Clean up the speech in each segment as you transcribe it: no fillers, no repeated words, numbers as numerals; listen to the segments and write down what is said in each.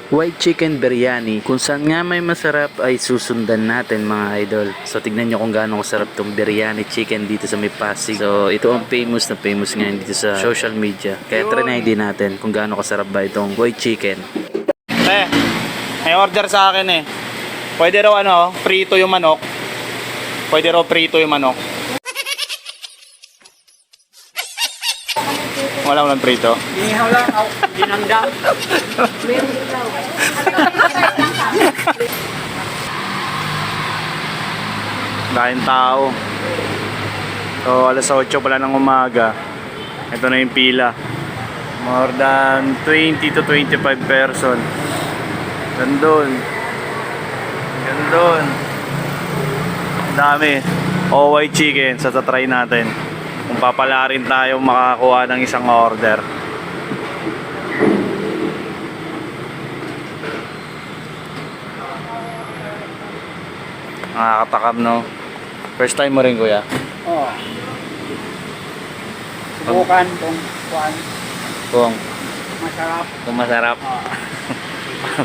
White chicken biryani. Kung saan nga may masarap ay susundan natin mga idol. So tignan nyo kung gaano kasarap tong biryani chicken dito sa may Pasig. So ito ang famous na famous ngayon dito sa social media. Kaya trinay din natin kung gaano kasarap ba itong white chicken. May order sa akin eh. Pwede raw prito yung manok. Pwede raw prito yung manok. Wala mo lang prito. Inihaw lang, dinangdang. Dahil tao. So alas 8 pala ng umaga. Ito na yung pila. More than 20 to 25 person. Gandun. Gandun. Dami. White chicken. So tatry natin. Kung papala rin tayo makakuha ng isang order. Nakakatakam no. First time mo rin kuya? Oo. Subukan kung Kung masarap. masarap.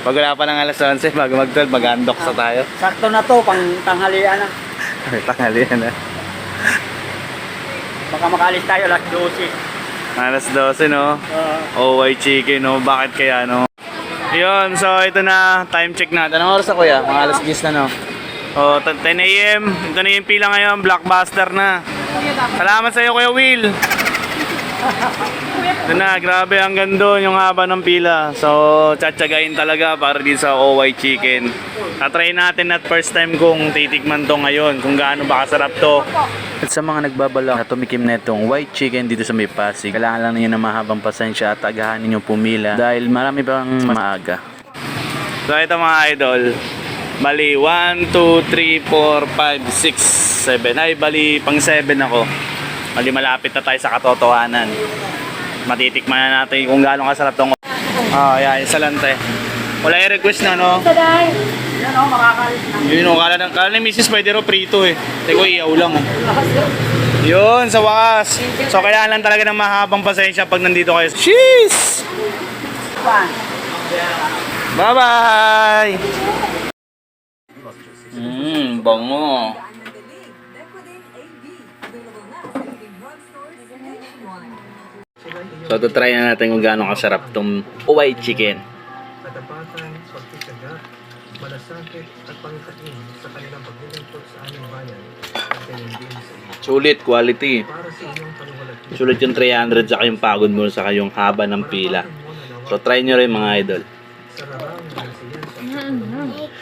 Pag wala pa ng alas 11 bago mag-12 mag-undock sa tayo. Sakto na to, pang tanghalian na. Tanghalian na. Baka makalis tayo alas 12. Alas 12 no. White chicken no. Bakit kaya no? Yun, so ito na, time check natin. Anong oras na kuya? Mga alas 10 na no. 10 AM. Ito na yung pila ngayon, blockbuster na. Salamat sa iyo Kuya Will. Ito na, grabe hanggang doon yung haba ng pila. So, tsatsagain talaga para din sa white chicken. Tatry natin at first time kong titikman to ngayon, kung gaano ba kasarap to. At sa mga nagbabalak na tumikim na itong white chicken dito sa may Pasig, kailangan lang ninyo ng mahabang pasensya at agahanin yung pumila dahil marami pang maaga. So, ito mga idol. Bali, 1, 2, 3, 4, 5, 6, 7. Ay, bali, pang 7 ako. Bali, malapit na tayo sa katotohanan. Matitikman na natin kung gaano kasarap tong. Yan, isa lang tayo. Wala yung request na, no? Yan o, makakalis na. Yun, no? Kala ni Mrs. pwede raw prito eh. Teko, iyaw lang, oh. Yun, sa wakas. So, kailangan lang talaga ng mahabang pasensya pag nandito kayo. Cheese! Bye-bye! Bango. So, try na natin kung gaano kasarap itong white chicken. Katapatan, pagtityaga, malasakit at pangkain sa kanilang paglilingkod sa aming bayan at gayon din sa iyo. Sulit, quality. Para sa inyong panuwalhati. Sulit yung 300 saka yung pagod mo saka yung haba ng pila. So, try nyo rin mga idol. Sa larangan ng siyensa at teknolohiya,